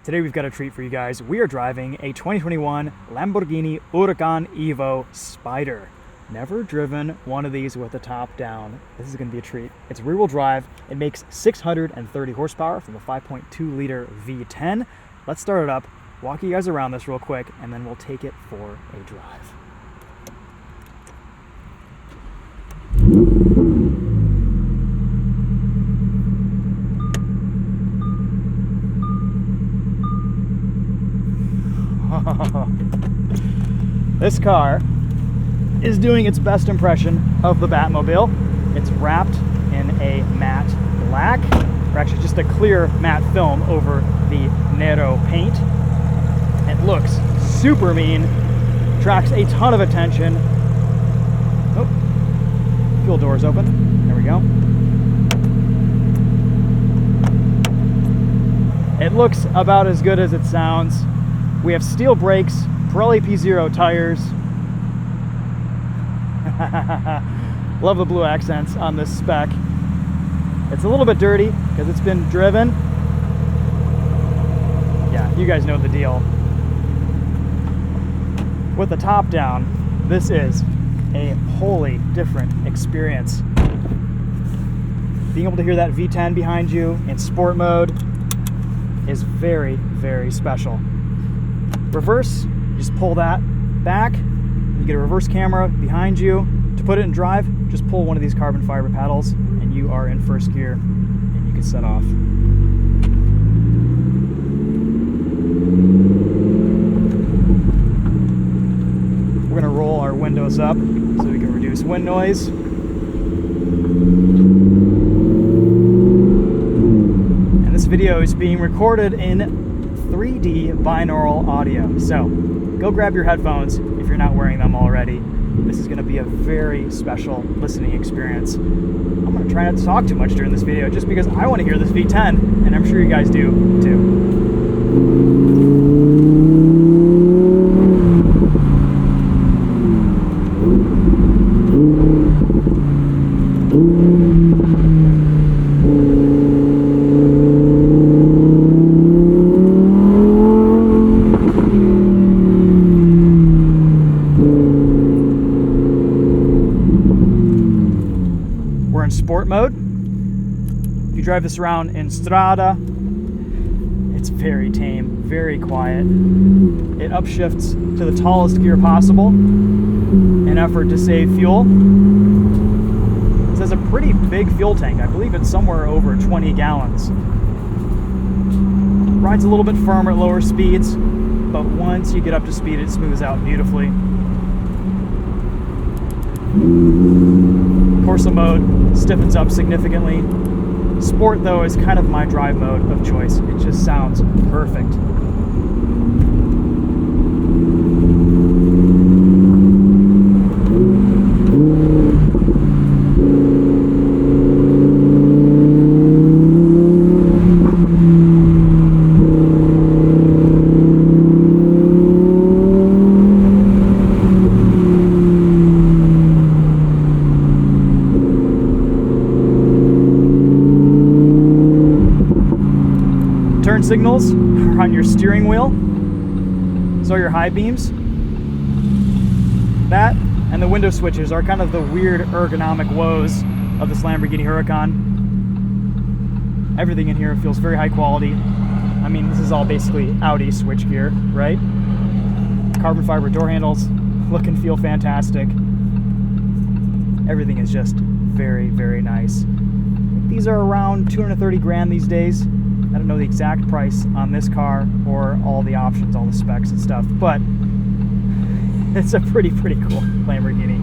Today we've got a treat for you guys. We are driving a 2021 Lamborghini Huracán EVO Spyder. Never driven one of these with the top down. This is going to be a treat. It's rear-wheel drive. It makes 630 horsepower from a 5.2 liter V10. Let's start it up, walk you guys around this real quick, and then we'll take it for a drive. This car is doing its best impression of the Batmobile. It's wrapped in a matte black, or actually just a clear matte film over the Nero paint. It looks super mean, attracts a ton of attention. Oh, fuel doors open. There we go. It looks about as good as it sounds. We have steel brakes, Pirelli P0 tires. Love the blue accents on this spec. It's a little bit dirty because it's been driven. Yeah, you guys know the deal. With the top down, this is a wholly different experience. Being able to hear that V10 behind you in sport mode is very, very special. Reverse, you just pull that back. You get a reverse camera behind you. To put it in drive, just pull one of these carbon fiber paddles and you are in first gear and you can set off. We're gonna roll our windows up so we can reduce wind noise. And this video is being recorded in 3D binaural audio. So go grab your headphones if you're not wearing them already. This is going to be a very special listening experience. I'm going to try not to talk too much during this video just because I want to hear this V10, and I'm sure you guys do too. Sport mode. If you drive this around in Strada, it's very tame, very quiet. It upshifts to the tallest gear possible in an effort to save fuel. This has a pretty big fuel tank. I believe it's somewhere over 20 gallons. Rides a little bit firmer at lower speeds, but once you get up to speed, it smooths out beautifully. Corsa mode stiffens up significantly. Sport, though, is kind of my drive mode of choice. It just sounds perfect. Turn signals are on your steering wheel, so are your high beams. That and the window switches are kind of the weird ergonomic woes of this Lamborghini Huracán. Everything in here feels very high quality. I mean, this is all basically Audi switchgear, right? Carbon fiber door handles look and feel fantastic. Everything is just very, very nice. These are around 230 grand these days. I don't know the exact price on this car or all the options, all the specs and stuff, but it's a pretty cool Lamborghini.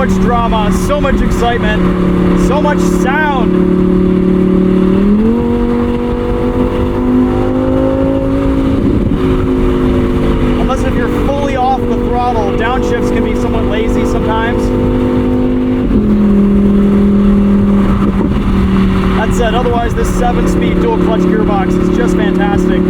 much drama, so much excitement, so much sound. Unless if you're fully off the throttle, downshifts can be somewhat lazy sometimes. That said, otherwise this 7-speed dual clutch gearbox is just fantastic.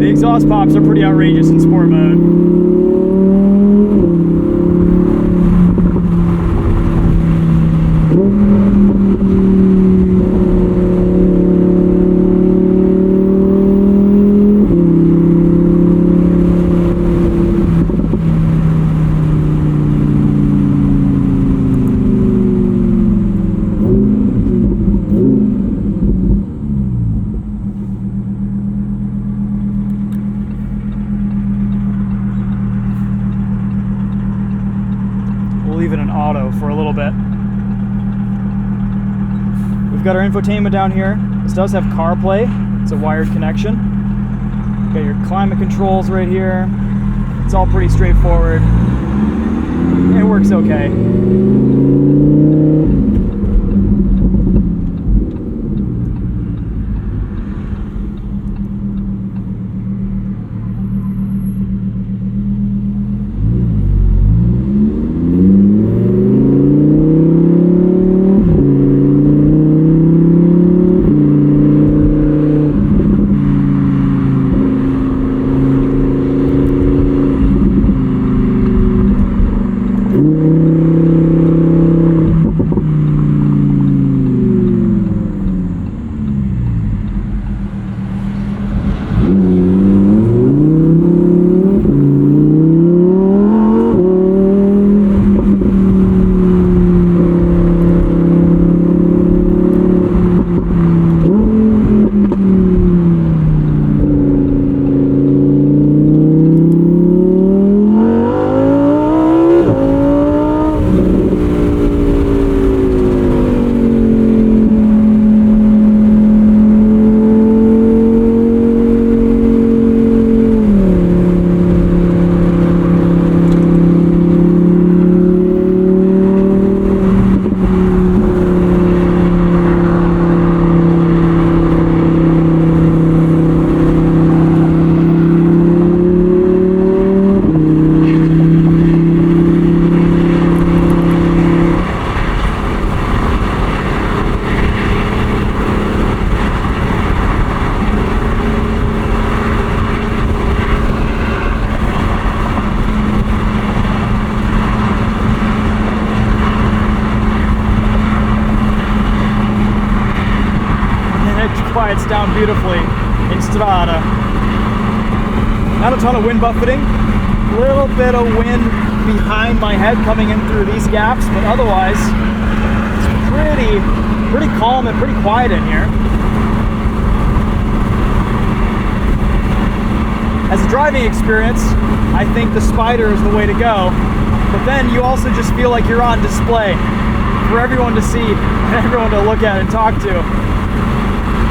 Exhaust pops are pretty outrageous in sport mode. Leave it in auto for a little bit. We've got our infotainment down here. This does have CarPlay. It's a wired connection. Got your climate controls right here. It's all pretty straightforward. It works okay. Quiets down beautifully in Strada. Not a ton of wind buffeting, a little bit of wind behind my head coming in through these gaps, but otherwise it's pretty calm and pretty quiet in here. As a driving experience, I think the Spyder is the way to go, but then you also just feel like you're on display for everyone to see and everyone to look at and talk to.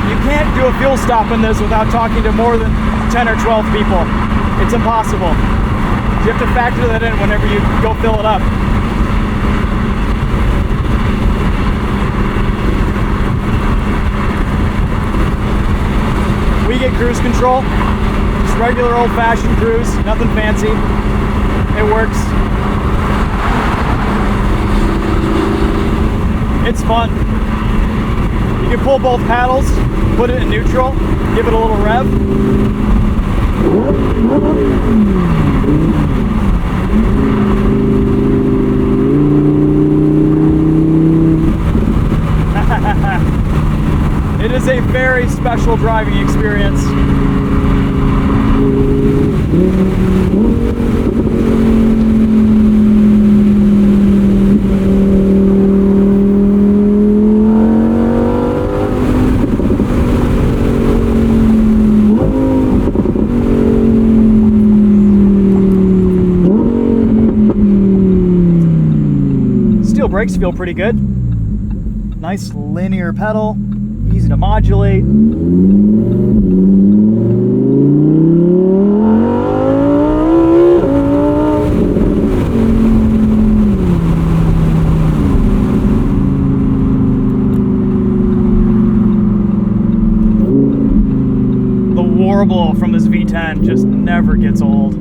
You can't do a fuel stop in this without talking to more than 10 or 12 people. It's impossible. You have to factor that in whenever you go fill it up. We get cruise control, just regular old-fashioned cruise, nothing fancy. It works. It's fun. You can pull both paddles, put it in neutral, give it a little rev. It is a very special driving experience. Steel brakes feel pretty good. Nice linear pedal, easy to modulate. The warble from this V10 just never gets old.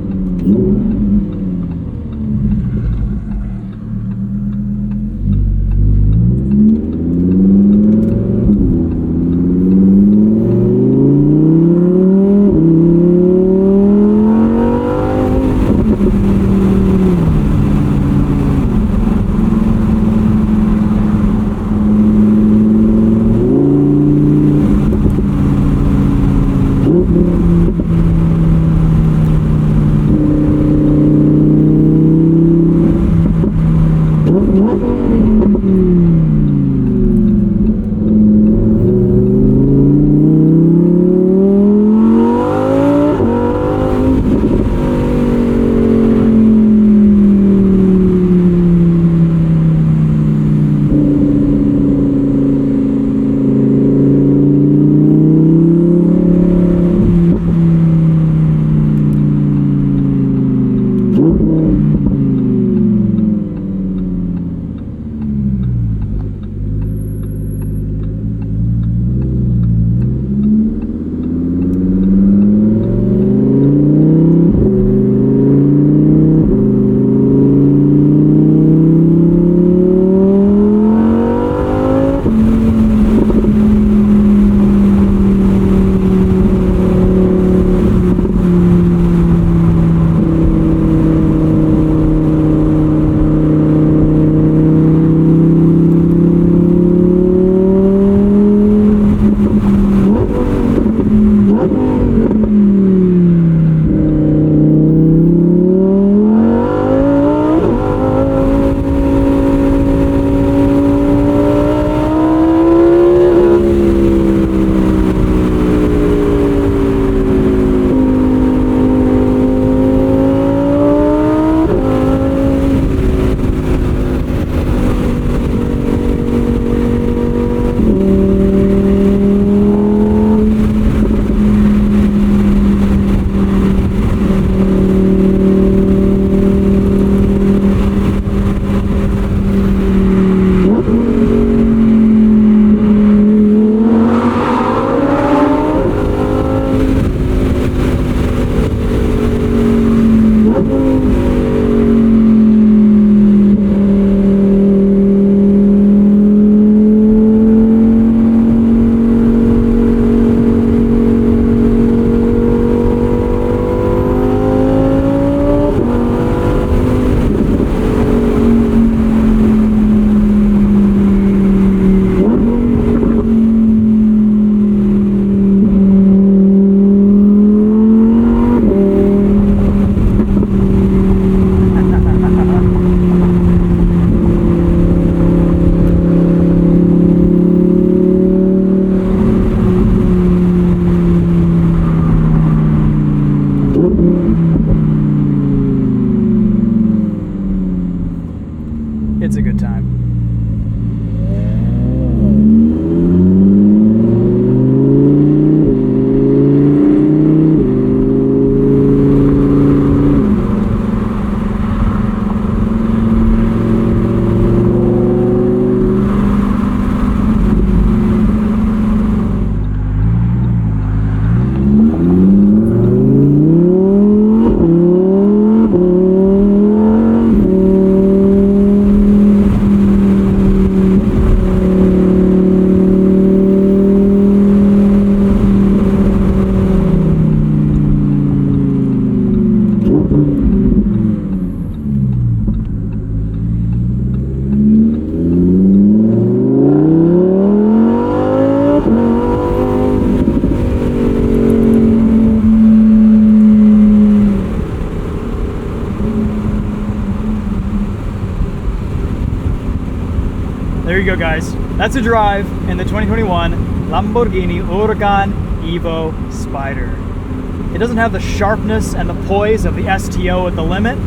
guys, that's a drive in the 2021 Lamborghini Huracán EVO Spyder. It doesn't have the sharpness and the poise of the STO at the limit,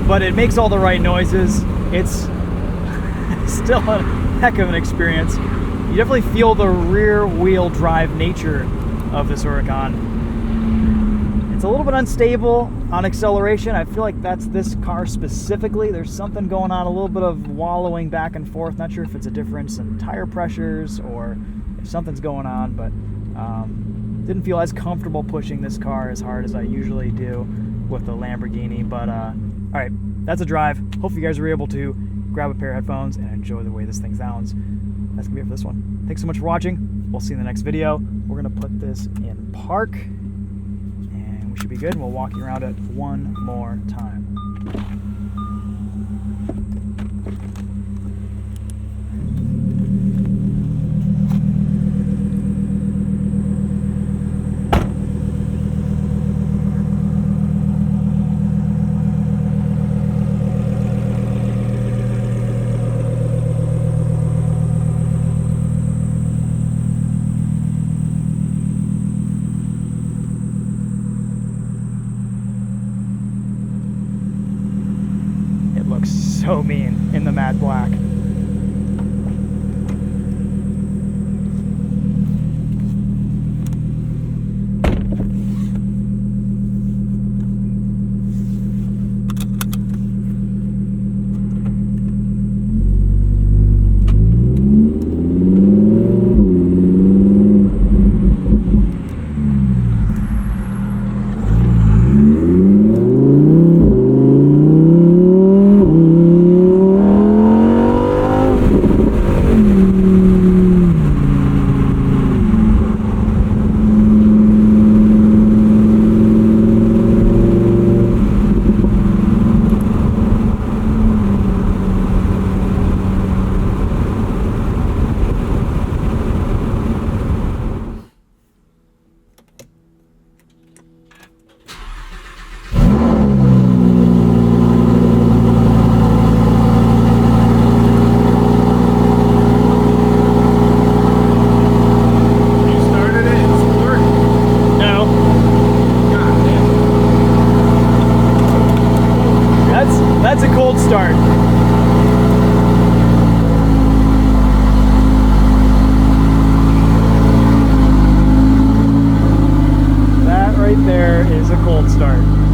but it makes all the right noises. It's still a heck of an experience. You definitely feel the rear wheel drive nature of this Huracán. It's a little bit unstable on acceleration. I feel like that's this car specifically. There's something going on, a little bit of wallowing back and forth. Not sure if it's a difference in tire pressures or if something's going on, but didn't feel as comfortable pushing this car as hard as I usually do with the Lamborghini. But all right, that's a drive. Hopefully you guys were able to grab a pair of headphones and enjoy the way this thing sounds. That's gonna be it for this one. Thanks so much for watching. We'll see you in the next video. We're gonna put this in park and we should be good. We'll walk you around it one more time. So mean in the matte black. That's a cold start. That right there is a cold start.